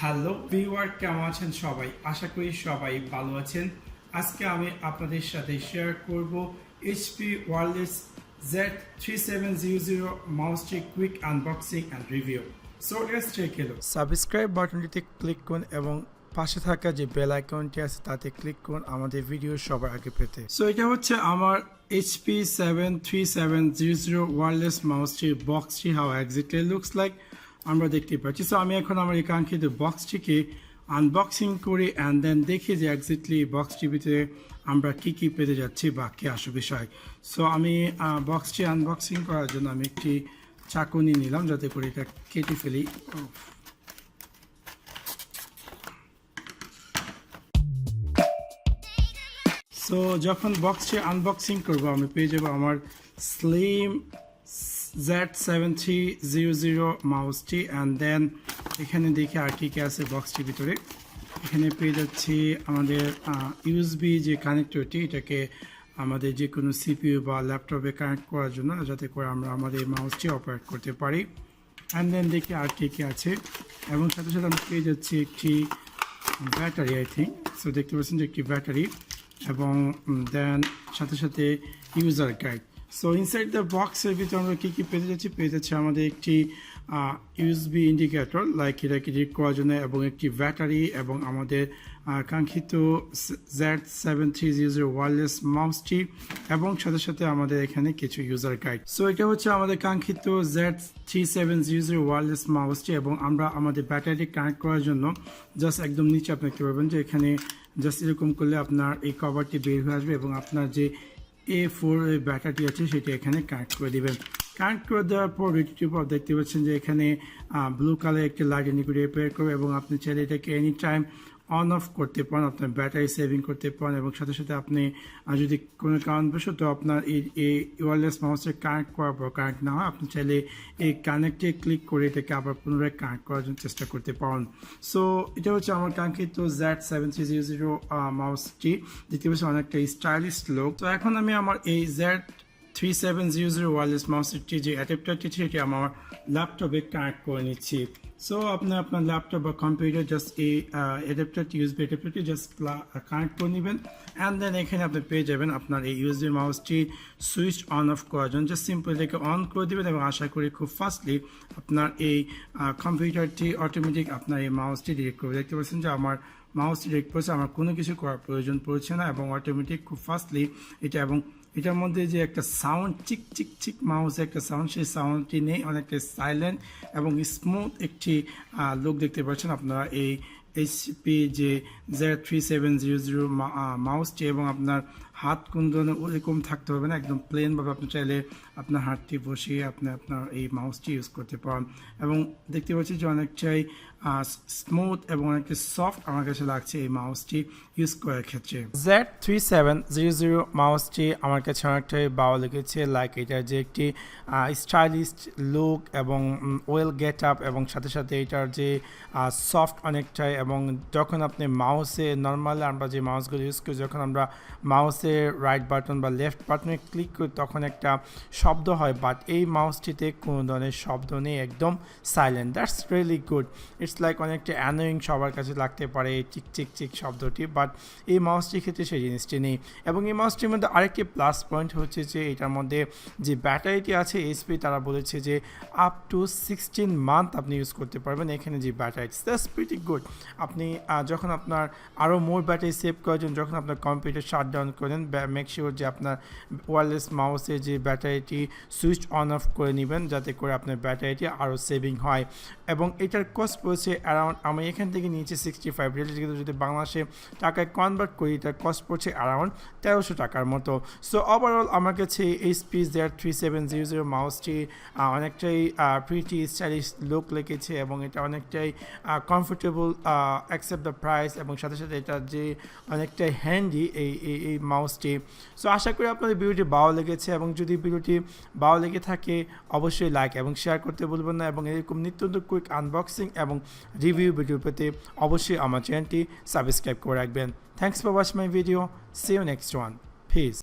Hello viewer, কেমন আছেন সবাই? আশা করি সবাই ভালো আছেন। আজকে আমি আপনাদের সাথে শেয়ার করব এইচপি ওয়ারলেস Z3700 মাউসটি quick unboxing and review. So let's check it out. Subscribe বাটনটিতে ক্লিক করুন এবং পাশে থাকা যে বেল আইকনটি আছে তাতে ক্লিক করুন আমাদের ভিডিও সবার আগে পেতে। সো এটা হচ্ছে আমার এইচপি 73700 ওয়ারলেস মাউসটির বক্সটি, হাউ এক্স্যাক্টলি লুকস লাইক আমরা দেখতে পাচ্ছি। সো আমি এখন আমার এই কাঙ্ক্ষিত বক্সটিকে আনবক্সিং করি অ্যান্ড দেন দেখি যে এক্স্যাক্টলি বক্সটির ভিতরে আমরা কী কী পেতে যাচ্ছি বা কী আসল বিষয়। সো আমি বক্সটি আনবক্সিং করার জন্য আমি একটি চাকুনি নিলাম যাতে করে এটা কেটে ফেলি। সো যখন বক্সটি আনবক্সিং করবো আমি পেয়ে যাবো আমার স্লিম Z3700 মাউসটি অ্যান্ড দেন এখানে দেখে আর কী কী আছে বক্সটির ভিতরে। এখানে পেয়ে যাচ্ছি আমাদের ইউএসবি যে কানেক্টরটি, এটাকে আমাদের যে কোনো সিপিইউ বা ল্যাপটপে কানেক্ট করার জন্য, যাতে করে আমরা আমাদের মাউসটি অপারেট করতে পারি। অ্যান্ড দেন দেখি আর কী কী আছে, এবং সাথে সাথে আমরা পেয়ে যাচ্ছি একটি ব্যাটারি, আই থিঙ্ক। সো দেখতে পাচ্ছেন যে একটি ব্যাটারি, এবং দেন সাথে সাথে user guide. So inside the বক্সের ভিতরে আমরা কী কী পেয়ে যাচ্ছি আমাদের একটি ইউএসবি ইন্ডিকেটর, লাইক এটাকে রিড করার জন্য, এবং একটি ব্যাটারি, এবং আমাদের কাঙ্ক্ষিত Z3700 ওয়ারলেস মাউসটি, এবং সাথে সাথে আমাদের এখানে কিছু ইউজার গাইড। সো এটা হচ্ছে আমাদের কাঙ্ক্ষিত Z3700 ওয়ারলেস মাউসটি, এবং আমরা আমাদের ব্যাটারি কানেক্ট করার জন্য জাস্ট একদম নিচে আপনি দেখতে পারবেন যে এখানে জাস্ট এরকম করলে আপনার এই কভারটি বের হয়ে আসবে, এবং আপনার যে A4 ব্যাটারি আছে সেটি এখানে কানেক্ট করে দেবেন। কানেক্ট করে দেওয়ার পর রিটিউব দেখতে পাচ্ছেন যে এখানে ব্লু কালার একটি লাইট ইন্ডিকেটর রিপেয়ার করবে, এবং আপনি চাইলে এটাকে এনি টাইম অন অফ করতে পারেন, আপনার ব্যাটারি সেভিং করতে পারেন, এবং সাথে সাথে আপনি যদি কোনো কারণবশত আপনার এই ওয়্যারলেস মাউসে কানেক্ট করার পর কানেক্ট না হয়, আপনি চাইলে এই কানেক্টে ক্লিক করে এটাকে আবার পুনরায় কানেক্ট করার জন্য চেষ্টা করতে পারেন। সো এটা হচ্ছে আমার কাঙ্ক্ষিত Z3700 মাউসটি। দেখতে পাচ্ছি অনেকটা স্টাইলিশ লুক। তো এখন আমি আমার এই Z3700 ওয়্যারলেস মাউসটি যে অ্যাডাপ্টারটি সেটি আমার ল্যাপটপে কানেক্ট করে নিচ্ছি। সো আপনি আপনার ল্যাপটপ বা কম্পিউটার জাস্ট এই অ্যাডাপ্টারটি ইউএসবি অ্যাডাপ্টারটি জাস্ট কানেক্ট করে নেবেন, অ্যান্ড দেন এখানে আপনি পেয়ে যাবেন আপনার এই ইউএসবি মাউসটি সুইচ অন অফ করার জন্য। জাস্ট সিম্পল এটাকে অন করে দেবেন, এবং আশা করি খুব ফাস্টলি আপনার এই কম্পিউটারটি অটোমেটিক আপনার এই মাউসটি ডিরেক্ট করবে। দেখতে পাচ্ছেন যে আমার মাউসটি ডিরেক্ট করেছে, আমার কোনো কিছু করার প্রয়োজন পড়ছে না, এবং অটোমেটিক খুব ফাস্টলি এটা, এবং এটার মধ্যে যে একটা সাউন্ড চিক চিক চিক মাউস একটা সাউন্ড, সেই সাউন্ডটি নেই, অনেকটা সাইলেন্ট এবং স্মুথ একটি লুক দেখতে পাচ্ছেন আপনারা এই এইচপি যে Z3700 মাউসটি। এবং আপনার হাত কুন্দনে ওরকম থাকতে হবে না, একদম প্লেনভাবে আপনি চাইলে আপনার হাতটি বসিয়ে আপনি আপনার এই মাউসটি ইউজ করতে পারেন। এবং দেখতে পাচ্ছি যে অনেকটাই স্মুথ এবং অনেকটা সফট আমার কাছে লাগছে এই মাউসটি ইউজ করার ক্ষেত্রে। Z3700 মাউসটি আমার কাছে অনেকটাই ভালো লেগেছে, লাইক এটার যে একটি স্টাইলিশ লুক এবং ওয়েল গেট আপ, এবং সাথে সাথে এটার যে সফট অনেকটাই, এবং যখন আপনি মাউসে নর্মালি আমরা যে মাউসগুলো ইউজ করি, যখন আমরা মাউসে রাইট বাটন বা লেফট বাটনে ক্লিক করি তখন একটা শব্দ হয়, বাট এই মাউসটিতে কোনো ধরনের শব্দ নেই, একদম silent. That's really good. It's like অনেকটা অ্যানোয়িং সবার কাছে লাগতে পারে এই চিক চিক চিক শব্দটি, বাট এই মাউসটির ক্ষেত্রে সেই জিনিসটি নেই। এবং এই মাউসটির মধ্যে আরেকটি প্লাস পয়েন্ট হচ্ছে যে এটার মধ্যে যে ব্যাটারিটি আছে এইচপি তারা বলেছে যে আপ টু 16 মান্থ আপনি ইউজ করতে পারবেন এখানে যে ব্যাটারি। That's pretty good. আপনি যখন আপনার আরও মোর ব্যাটারি সেভ করার জন্য যখন আপনার কম্পিউটার শাট ডাউন করেন, মেক শিওর যে আপনার ওয়্যারলেস মাউসে যে ব্যাটারিটি সুইচ অন অফ করে নেবেন, যাতে করে আপনার ব্যাটারিটি আরও সেভিং হয়। এবং এটার কস্ট পড়েছে অ্যারাউন্ড, আমি এখান থেকে নিয়েছি 65 রিয়াল, কিন্তু যদি বাংলাদেশে টাকায় কনভার্ট করি এটার কস্ট পড়ছে অ্যারাউন্ড 1300 টাকার মতো। সো ওভারঅল আমার কাছে এইচপি Z3700 মাউসটি অনেকটাই প্রিটি স্টাইলিশ লুক লেগেছে, এবং এটা অনেকটাই কমফোর্টেবল অ্যাকসেপ্ট দ্য প্রাইস, এবং সাথে সাথে এটা যে অনেকটাই হ্যান্ডি এই মাউসটি। সো আশা করি আপনাদের ভিডিওটি ভালো লেগেছে, এবং যদি ভিডিওটি ভালো লেগে থাকে অবশ্যই লাইক এবং শেয়ার করতে ভুলবেন না, এবং এরকম নিত্য নতুন কুইক আনবক্সিং এবং রিভিউ ভিডিও পেতে অবশ্যই আমার চ্যানেলটি সাবস্ক্রাইব করে রাখবেন। Thanks for watching my video. See you next one. Piece.